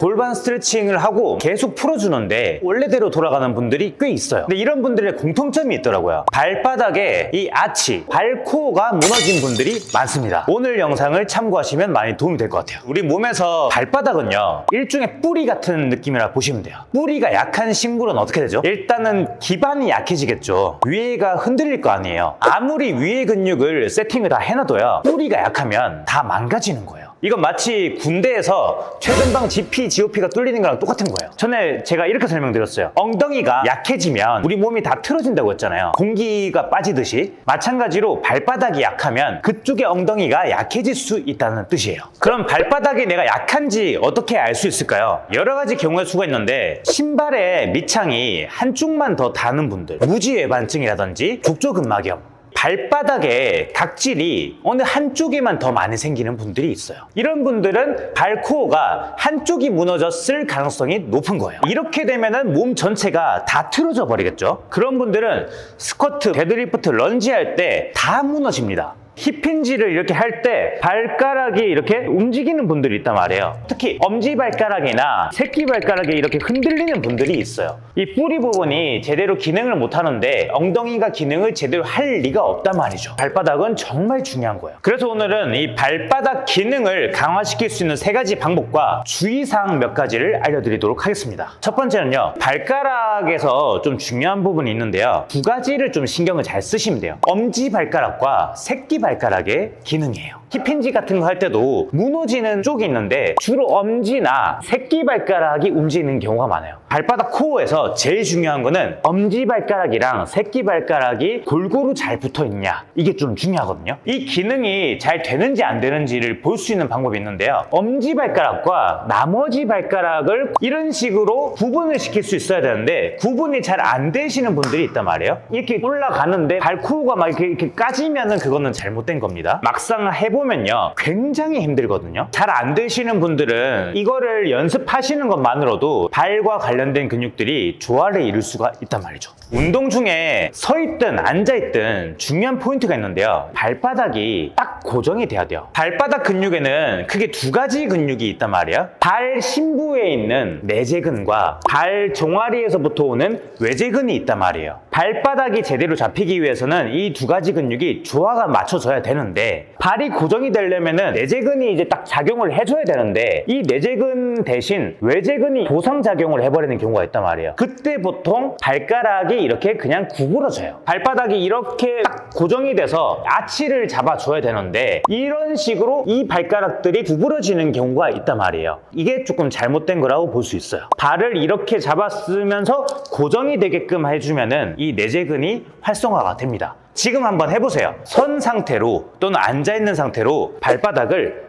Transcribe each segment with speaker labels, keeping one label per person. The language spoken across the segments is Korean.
Speaker 1: 골반 스트레칭을 하고 계속 풀어주는데 원래대로 돌아가는 분들이 꽤 있어요. 근데 이런 분들의 공통점이 있더라고요. 발바닥에 이 아치, 발코어가 무너진 분들이 많습니다. 오늘 영상을 참고하시면 많이 도움이 될 것 같아요. 우리 몸에서 발바닥은요, 일종의 뿌리 같은 느낌이라 보시면 돼요. 뿌리가 약한 식물은 어떻게 되죠? 일단은 기반이 약해지겠죠. 위에가 흔들릴 거 아니에요. 아무리 위에 근육을 세팅을 다 해놔도요, 뿌리가 약하면 다 망가지는 거예요. 이건 마치 군대에서 최전방 GP, GOP가 뚫리는 거랑 똑같은 거예요. 전에 제가 이렇게 설명드렸어요. 엉덩이가 약해지면 우리 몸이 다 틀어진다고 했잖아요. 공기가 빠지듯이 마찬가지로 발바닥이 약하면 그쪽의 엉덩이가 약해질 수 있다는 뜻이에요. 그럼 발바닥이 내가 약한지 어떻게 알 수 있을까요? 여러 가지 경우의 수가 있는데, 신발의 밑창이 한쪽만 더 닿는 분들, 무지외반증이라든지 족저근막염, 발바닥에 각질이 어느 한쪽에만 더 많이 생기는 분들이 있어요. 이런 분들은 발코어가 한쪽이 무너졌을 가능성이 높은 거예요. 이렇게 되면은 몸 전체가 다 틀어져 버리겠죠. 그런 분들은 스쿼트, 데드리프트, 런지 할 때 다 무너집니다. 힙힌지를 이렇게 할 때 발가락이 이렇게 움직이는 분들이 있단 말이에요. 특히 엄지발가락이나 새끼발가락이 이렇게 흔들리는 분들이 있어요. 이 뿌리 부분이 제대로 기능을 못 하는데 엉덩이가 기능을 제대로 할 리가 없단 말이죠. 발바닥은 정말 중요한 거예요. 그래서 오늘은 이 발바닥 기능을 강화시킬 수 있는 3가지 방법과 주의사항 몇 가지를 알려드리도록 하겠습니다. 첫 번째는요, 발가락에서 좀 중요한 부분이 있는데요, 2가지를 좀 신경을 잘 쓰시면 돼요. 엄지발가락과 새끼발가락의 기능이에요. 힙힌지 같은 거 할 때도 무너지는 쪽이 있는데 주로 엄지나 새끼발가락이 움직이는 경우가 많아요. 발바닥 코어에서 제일 중요한 거는 엄지발가락이랑 새끼발가락이 골고루 잘 붙어 있냐, 이게 좀 중요하거든요. 이 기능이 잘 되는지 안 되는지를 볼 수 있는 방법이 있는데요, 엄지발가락과 나머지 발가락을 이런 식으로 구분을 시킬 수 있어야 되는데 구분이 잘 안 되시는 분들이 있단 말이에요. 이렇게 올라가는데 발코어가 막 이렇게 까지면은 그거는 잘못된 겁니다. 막상 해보면요, 굉장히 힘들거든요. 잘 안 되시는 분들은 이거를 연습하시는 것만으로도 발과 관련된 근육들이 조화를 이룰 수가 있단 말이죠. 운동 중에 서 있든 앉아 있든 중요한 포인트가 있는데요, 발바닥이 딱 고정이 돼야 돼요. 발바닥 근육에는 크게 2가지 근육이 있단 말이에요. 발 심부에 있는 내재근과 발 종아리에서부터 오는 외재근이 있단 말이에요. 발바닥이 제대로 잡히기 위해서는 이 2가지 근육이 조화가 맞춰져야 되는데, 발이 고정이 되려면은 내재근이 이제 딱 작용을 해줘야 되는데 이 내재근 대신 외재근이 보상작용을 해버리는 경우가 있단 말이에요. 그때 보통 발가락이 이렇게 그냥 구부러져요. 발바닥이 이렇게 딱 고정이 돼서 아치를 잡아줘야 되는데 이런 식으로 이 발가락들이 구부러지는 경우가 있단 말이에요. 이게 조금 잘못된 거라고 볼 수 있어요. 발을 이렇게 잡았으면서 고정이 되게끔 해주면은 이 내재근이 활성화가 됩니다. 지금 한번 해보세요. 선 상태로 또는 앉아있는 상태로 발바닥을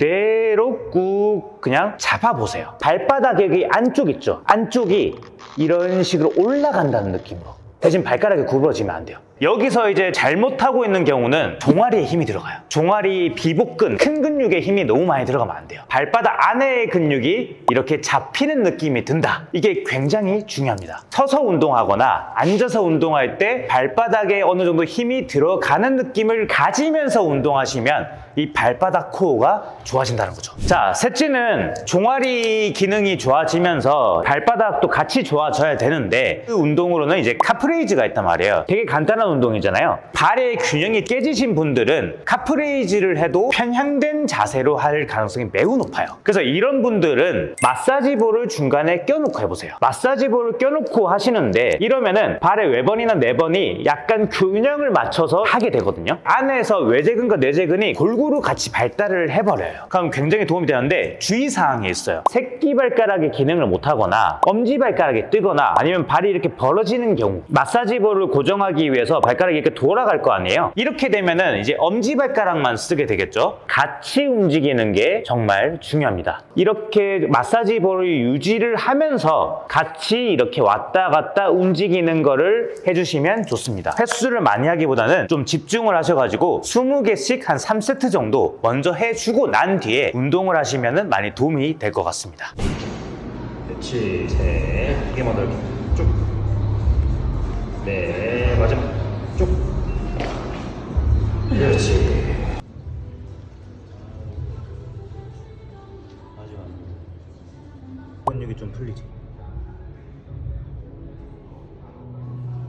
Speaker 1: 그대로 꾹 그냥 잡아보세요. 발바닥의 안쪽 있죠? 안쪽이 이런 식으로 올라간다는 느낌으로. 대신 발가락이 구부러지면 안 돼요. 여기서 이제 잘못하고 있는 경우는 종아리에 힘이 들어가요. 종아리, 비복근, 큰 근육에 힘이 너무 많이 들어가면 안 돼요. 발바닥 안의 근육이 이렇게 잡히는 느낌이 든다. 이게 굉장히 중요합니다. 서서 운동하거나 앉아서 운동할 때 발바닥에 어느 정도 힘이 들어가는 느낌을 가지면서 운동하시면 이 발바닥 코어가 좋아진다는 거죠. 자, 셋째는 종아리 기능이 좋아지면서 발바닥도 같이 좋아져야 되는데 그 운동으로는 이제 카프레이즈가 있단 말이에요. 되게 간단한 운동이잖아요. 발의 균형이 깨지신 분들은 카프레이즈를 해도 편향된 자세로 할 가능성이 매우 높아요. 그래서 이런 분들은 마사지볼을 중간에 껴놓고 해보세요. 마사지볼을 껴놓고 하시는데 이러면은 발의 외번이나 내번이 약간 균형을 맞춰서 하게 되거든요. 안에서 외재근과 내재근이 골고루 같이 발달을 해버려요. 그럼 굉장히 도움이 되는데 주의사항이 있어요. 새끼발가락의 기능을 못하거나 엄지발가락이 뜨거나 아니면 발이 이렇게 벌어지는 경우, 마사지볼을 고정하기 위해서 발가락이 이렇게 돌아갈 거 아니에요. 이렇게 되면은 이제 엄지발가락만 쓰게 되겠죠. 같이 움직이는 게 정말 중요합니다. 이렇게 마사지볼을 유지를 하면서 같이 이렇게 왔다 갔다 움직이는 거를 해주시면 좋습니다. 횟수를 많이 하기보다는 좀 집중을 하셔가지고 20개씩 한 3세트 정도 먼저 해주고 난 뒤에 운동을 하시면 많이 도움이 될 것 같습니다. 그렇지. 셋, 크게 먼저 쭉. 네, 마지막 쭉. 그렇지. 마지막 근육이 좀 풀리지.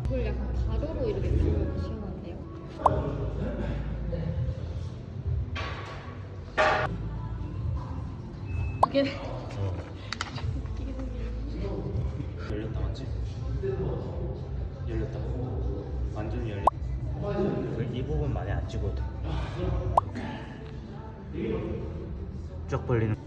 Speaker 2: 이걸 약간 가로로 이렇게 들면 시원한데요? 이게
Speaker 1: 열렸다 맞지? 열렸다. 완전히 열렸다. 이 부분 많이 안 찍어도 돼. 쫙 벌리는.